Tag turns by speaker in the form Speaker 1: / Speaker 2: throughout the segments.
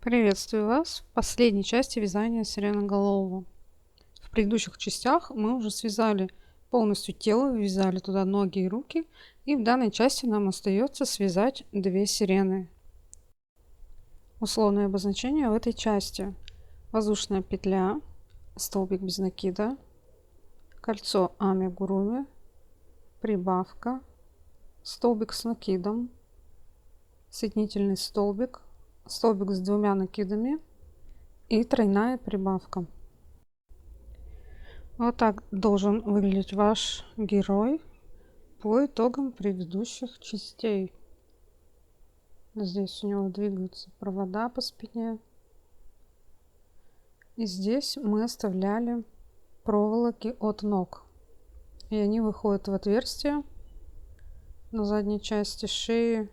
Speaker 1: Приветствую вас в последней части вязания сиреноголового. В предыдущих частях мы уже связали полностью тело, ввязали туда ноги и руки, и в данной части нам остается связать 2 сирены. Условное обозначение в этой части: воздушная петля, столбик без накида, кольцо амигуруми, прибавка, столбик с накидом, соединительный столбик, столбик с 2 накидами и тройная прибавка. Вот так должен выглядеть ваш герой по итогам предыдущих частей. Здесь у него двигаются провода по спине. И здесь мы оставляли проволоки от ног. И они выходят в отверстие на задней части шеи.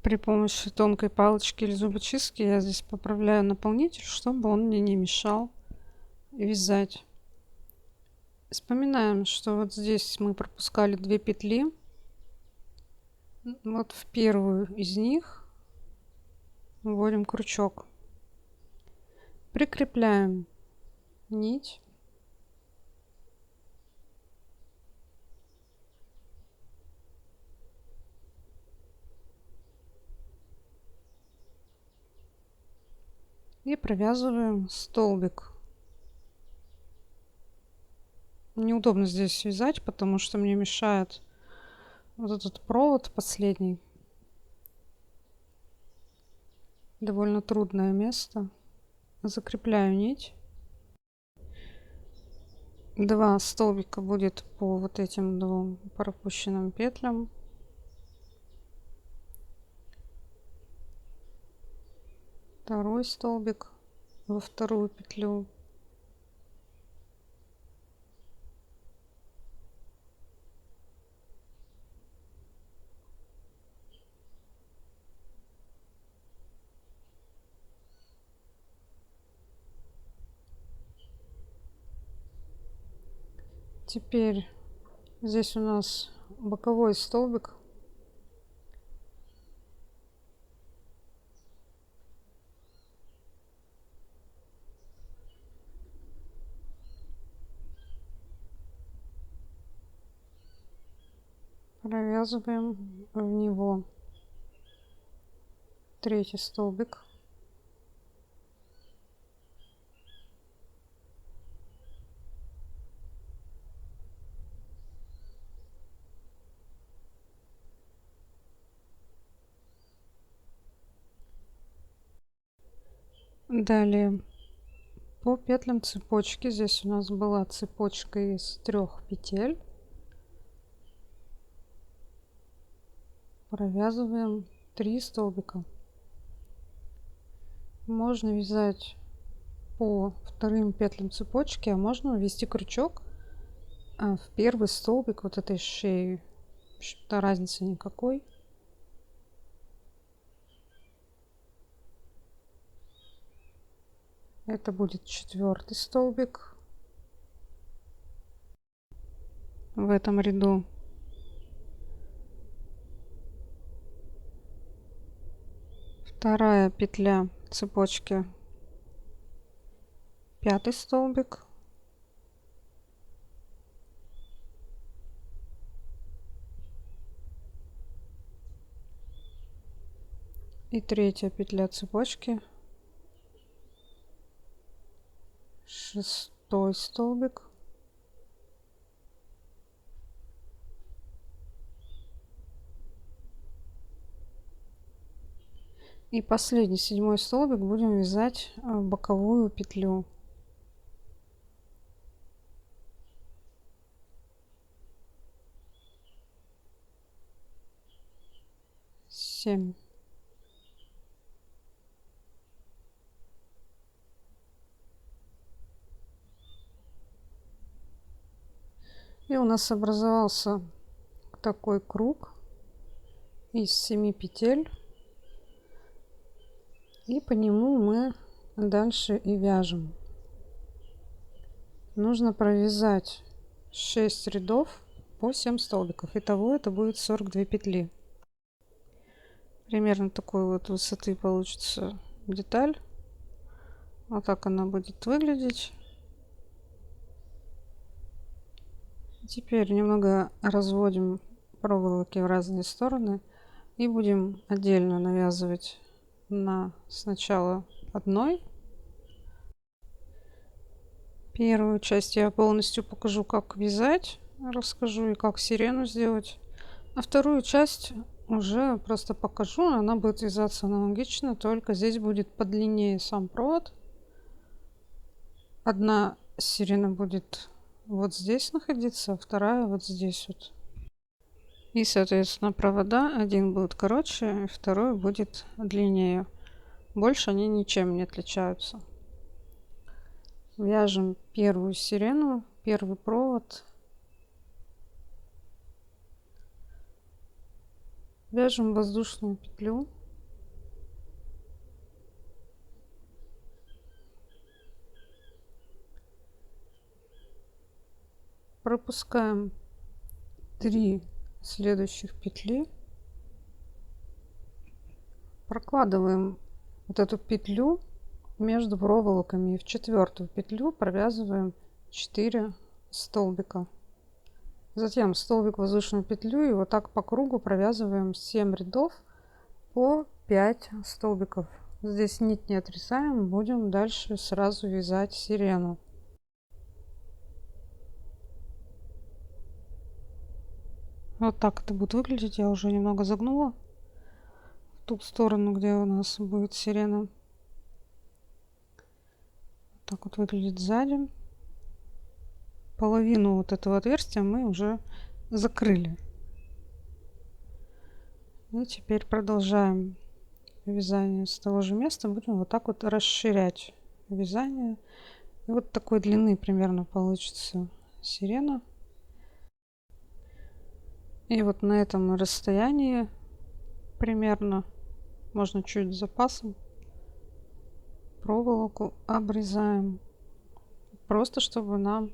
Speaker 1: При помощи тонкой палочки или зубочистки я здесь поправляю наполнитель, чтобы он мне не мешал вязать. Вспоминаем, что вот здесь мы пропускали 2 петли. Вот в первую из них вводим крючок, прикрепляем нить, и провязываем столбик. Неудобно здесь вязать, потому что мне мешает вот этот провод последний. Довольно трудное место. Закрепляю нить. 2 столбика будет по вот этим 2 пропущенным петлям. Второй столбик во вторую петлю. Теперь здесь у нас боковой столбик. Провязываем в него 3-й столбик. Далее по петлям цепочки. Здесь у нас была цепочка из 3 петель. Провязываем 3 столбика. Можно вязать по вторым петлям цепочки, а можно ввести крючок в первый столбик вот этой шеи. В общем-то, разницы никакой. Это будет 4-й столбик в этом ряду. Вторая петля цепочки, 5-й столбик. И 3-я петля цепочки, 6-й столбик. И последний 7-й столбик будем вязать боковую петлю. 7. И у нас образовался такой круг из 7 петель. И по нему мы дальше и вяжем. Нужно провязать 6 рядов по 7 столбиков. Итого это будет 42 петли. Примерно такой вот высоты получится деталь. Вот так она будет выглядеть. Теперь немного разводим проволоки в разные стороны и будем отдельно навязывать на сначала одной. Первую часть я полностью покажу, как вязать, расскажу и как сирену сделать. А вторую часть уже просто покажу, она будет вязаться аналогично, только здесь будет подлиннее сам провод. Одна сирена будет вот здесь находиться, а вторая вот здесь вот. И, соответственно, провода один будет короче, второй будет длиннее. Больше они ничем не отличаются. Вяжем первую сирену, первый провод. Вяжем воздушную петлю. Пропускаем 3 следующих петли. Прокладываем вот эту петлю между проволоками и в четвертую петлю провязываем 4 столбика. Затем столбик в воздушную петлю и вот так по кругу провязываем 7 рядов по 5 столбиков. Здесь нить не отрезаем, будем дальше сразу вязать сирену. Вот так это будет выглядеть. Я уже немного загнула в ту сторону, где у нас будет сирена. Так вот выглядит сзади. Половину вот этого отверстия мы уже закрыли. И теперь продолжаем вязание с того же места. Будем вот так вот расширять вязание. И вот такой длины примерно получится сирена. И вот на этом расстоянии примерно, можно чуть с запасом, проволоку обрезаем. Просто чтобы нам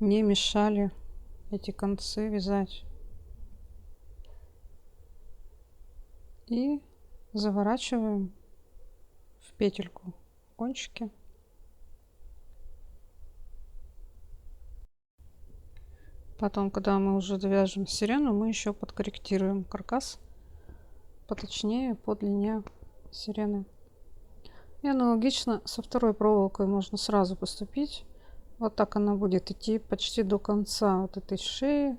Speaker 1: не мешали эти концы вязать. И заворачиваем в петельку кончики. Потом, когда мы уже довяжем сирену, мы еще подкорректируем каркас поточнее по длине сирены. И аналогично со второй проволокой можно сразу поступить. Вот так она будет идти почти до конца вот этой шеи.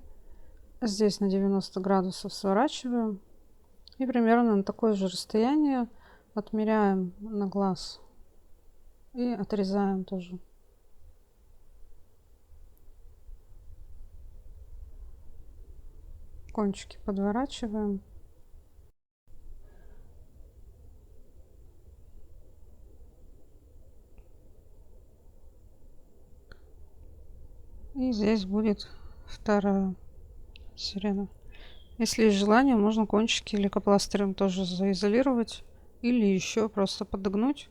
Speaker 1: Здесь на 90 градусов сворачиваем. И примерно на такое же расстояние отмеряем на глаз. И отрезаем тоже. Кончики подворачиваем. И здесь будет вторая сирена. Если есть желание, можно кончики лейкопластырем тоже заизолировать. Или еще просто подогнуть,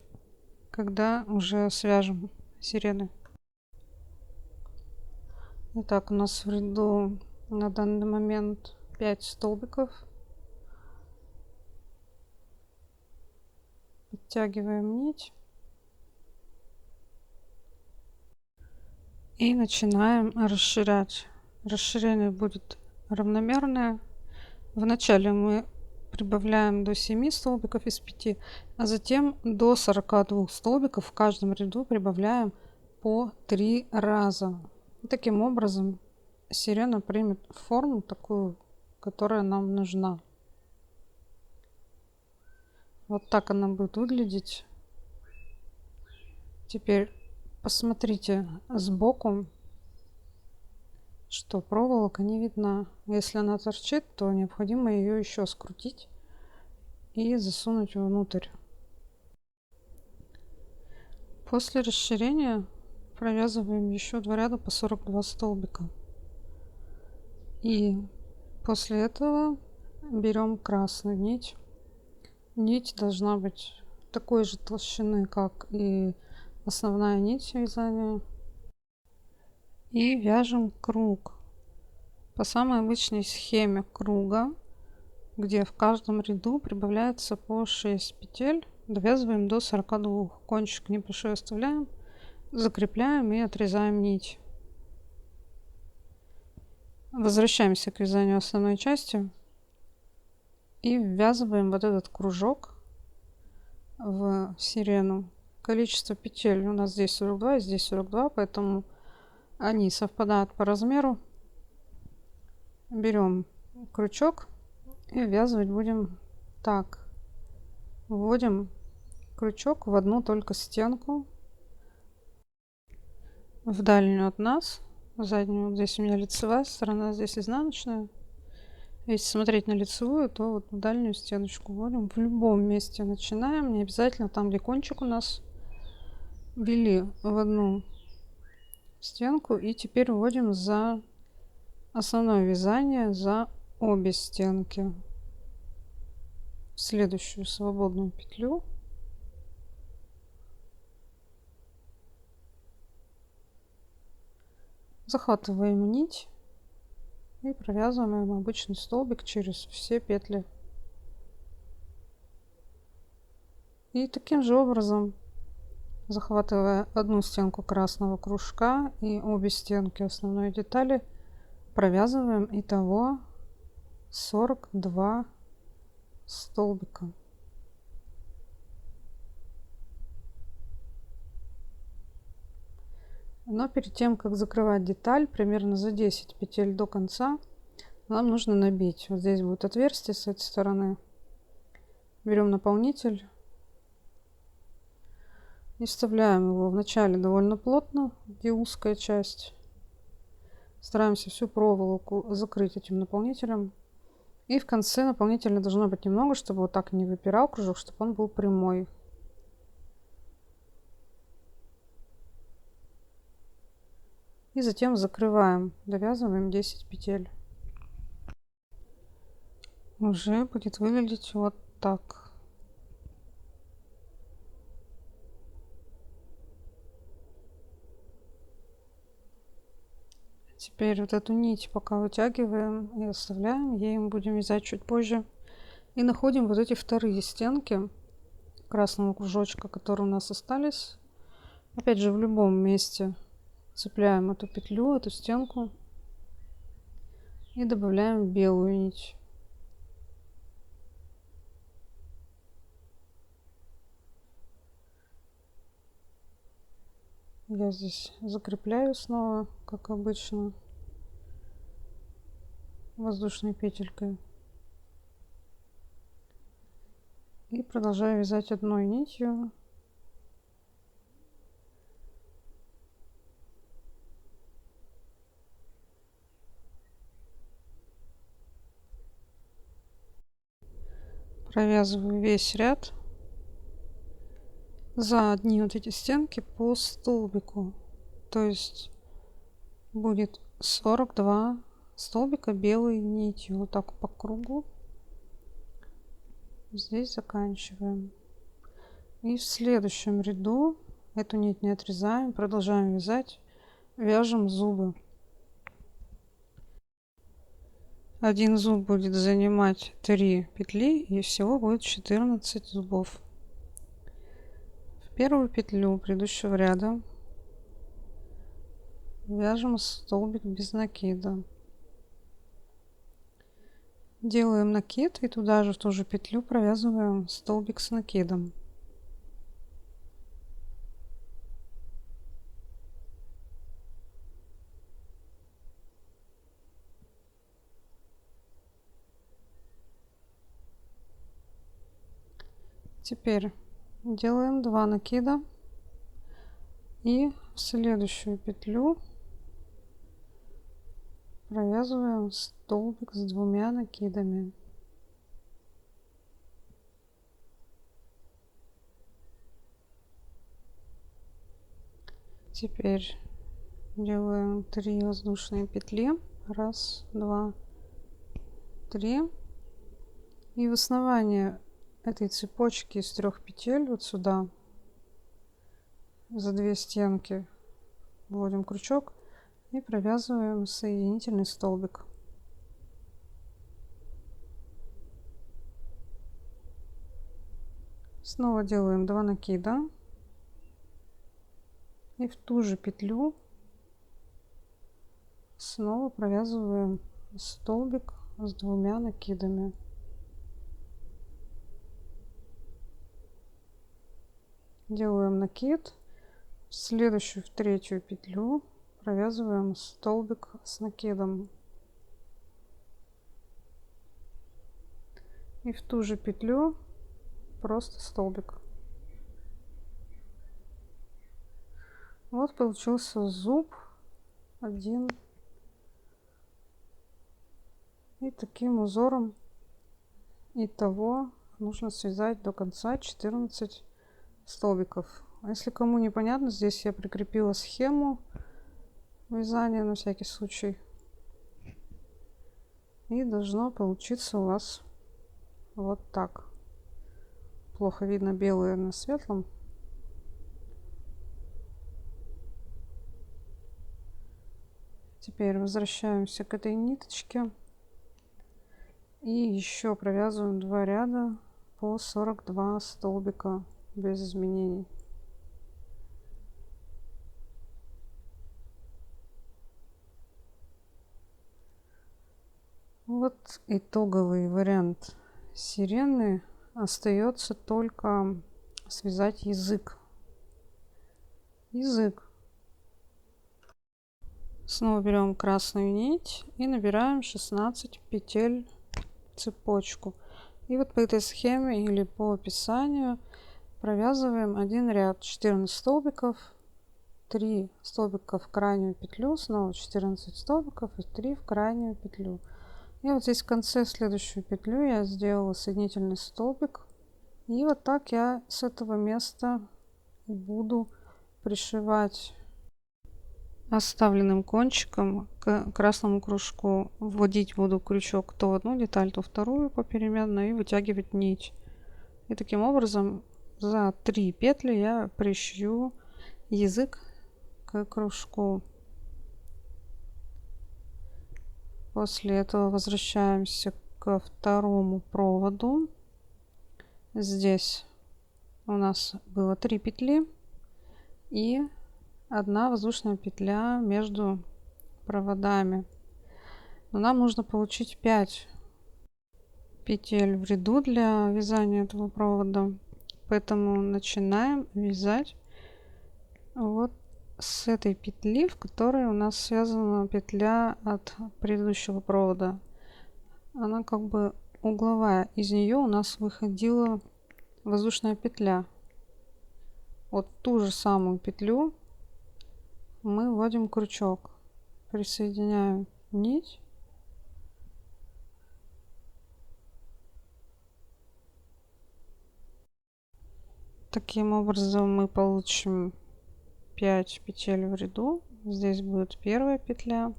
Speaker 1: когда уже свяжем сирены. Итак, у нас в ряду на данный момент 5 столбиков. Подтягиваем нить. И начинаем расширять. Расширение будет равномерное. Вначале мы прибавляем до 7 столбиков из 5, а затем до 42 столбиков в каждом ряду прибавляем по 3 раза. И таким образом сирена примет форму такую, которая нам нужна. Вот так она будет выглядеть. Теперь посмотрите сбоку, что проволока не видна. Если она торчит, то необходимо ее еще скрутить и засунуть внутрь. После расширения провязываем еще 2 ряда по 42 столбика. И после этого берем красную нить. Нить должна быть такой же толщины, как и основная нить вязания. И вяжем круг. По самой обычной схеме круга где в каждом ряду прибавляется по 6 петель. Довязываем до 42. Кончик небольшой оставляем, закрепляем и отрезаем нить. Возвращаемся к вязанию основной части и ввязываем вот этот кружок в сирену. Количество петель у нас здесь 42 и здесь 42, поэтому они совпадают по размеру. Берем крючок и ввязывать будем так. Вводим крючок в одну только стенку, в дальнюю от нас, в заднюю. Вот здесь у меня лицевая сторона, здесь изнаночная. Если смотреть на лицевую, то вот в дальнюю стеночку вводим. В любом месте начинаем, не обязательно там, где кончик у нас. Ввели в одну стенку и теперь вводим за основное вязание за обе стенки в следующую свободную петлю. Захватываем нить и провязываем обычный столбик через все петли. И таким же образом, захватывая одну стенку красного кружка и обе стенки основной детали, провязываем итого 42 столбика. Но перед тем, как закрывать деталь, примерно за 10 петель до конца, нам нужно набить. Вот здесь будет отверстие с этой стороны. Берем наполнитель и вставляем его вначале довольно плотно, где узкая часть. Стараемся всю проволоку закрыть этим наполнителем. И в конце наполнителя должно быть немного, чтобы вот так не выпирал кружок, чтобы он был прямой. И затем закрываем, довязываем 10 петель. Уже будет выглядеть вот так. Теперь вот эту нить пока вытягиваем и оставляем, ей мы будем вязать чуть позже. И находим вот эти вторые стенки красного кружочка, которые у нас остались. Опять же, в любом месте цепляем эту петлю, эту стенку и добавляем белую нить. Я здесь закрепляю снова, как обычно, воздушной петелькой. И продолжаю вязать одной нитью. Провязываю весь ряд за одни вот эти стенки по столбику. То есть будет 42 столбика белой нитью. Вот так по кругу. Здесь заканчиваем. И в следующем ряду эту нить не отрезаем, продолжаем вязать, вяжем зубы. Один зуб будет занимать 3 петли и всего будет 14 зубов. В первую петлю предыдущего ряда вяжем столбик без накида. Делаем накид и туда же в ту же петлю провязываем столбик с накидом. Теперь делаем 2 накида и в следующую петлю провязываем столбик с 2 накидами. Теперь делаем 3 воздушные петли. 1, 2, 3. И в основании этой цепочки из 3 петель вот сюда за 2 стенки вводим крючок и провязываем соединительный столбик. Снова делаем 2 накида. И в ту же петлю снова провязываем столбик с 2 накидами. Делаем накид, в следующую, в третью петлю провязываем столбик с накидом. И в ту же петлю просто столбик. Вот получился зуб один. И таким узором итого нужно связать до конца 14 столбиков. А если кому непонятно, здесь я прикрепила схему вязания на всякий случай. И должно получиться у вас вот так. Плохо видно белое на светлом. Теперь возвращаемся к этой ниточке. И еще провязываем 2 ряда по 42 столбика без изменений. Вот итоговый вариант сирены. Остается только связать язык. Снова берем красную нить и набираем 16 петель цепочку. И вот по этой схеме или по описанию провязываем один ряд 14 столбиков, 3 столбика в крайнюю петлю, снова 14 столбиков и 3 в крайнюю петлю. И вот здесь в конце следующую петлю я сделала соединительный столбик. И вот так я с этого места буду пришивать оставленным кончиком к красному кружку. Вводить буду крючок то в одну деталь, то вторую попеременно и вытягивать нить. И таким образом за 3 петли я пришью язык к кружку. После этого возвращаемся ко второму проводу. Здесь у нас было 3 петли и 1 воздушная петля между проводами. Но нам нужно получить 5 петель в ряду для вязания этого провода. Поэтому начинаем вязать вот с этой петли, в которой у нас связана петля от предыдущего провода. Она как бы угловая. Из нее у нас выходила воздушная петля. Вот ту же самую петлю мы вводим крючок, присоединяем нить. Таким образом мы получим 5 петель в ряду. Здесь будет первая петля,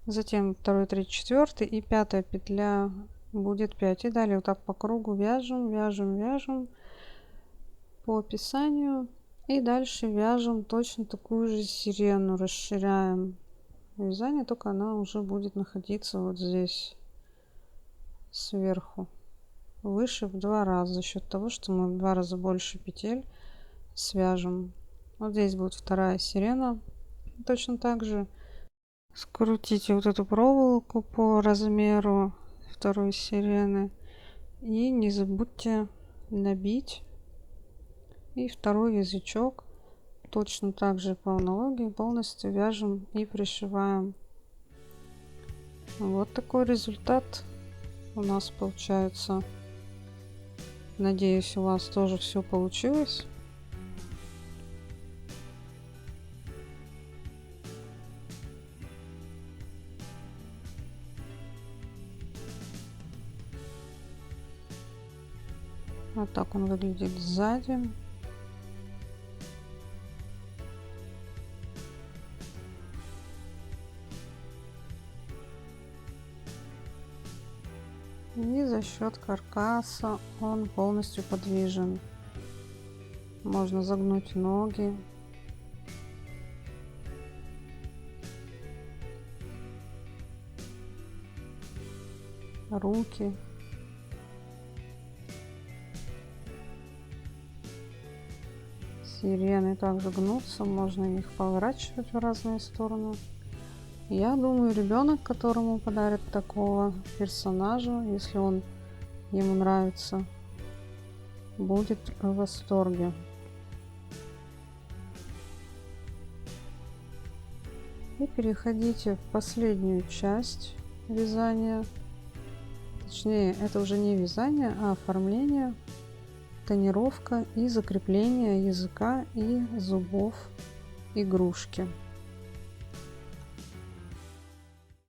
Speaker 1: затем 2, 3, 4 и 5 петля будет 5. И далее вот так по кругу вяжем, вяжем, вяжем по описанию. И дальше вяжем точно такую же сирену, расширяем вязание, только она уже будет находиться вот здесь сверху, выше в 2 раза, за счет того, что мы в 2 раза больше петель свяжем. Вот здесь будет вторая сирена. Точно так же скрутите вот эту проволоку по размеру второй сирены и не забудьте набить. И второй язычок точно так же по аналогии полностью вяжем и пришиваем. Вот такой результат у нас получается. Надеюсь, у вас тоже все получилось. Вот так он выглядит сзади. И за счет каркаса он полностью подвижен. Можно загнуть ноги. Руки. Сирены также гнутся, можно их поворачивать в разные стороны. Я думаю, ребенок, которому подарят такого персонажа, если он ему нравится, будет в восторге. И переходите в последнюю часть вязания. Точнее, это уже не вязание, а оформление, тонировка и закрепление языка и зубов игрушки.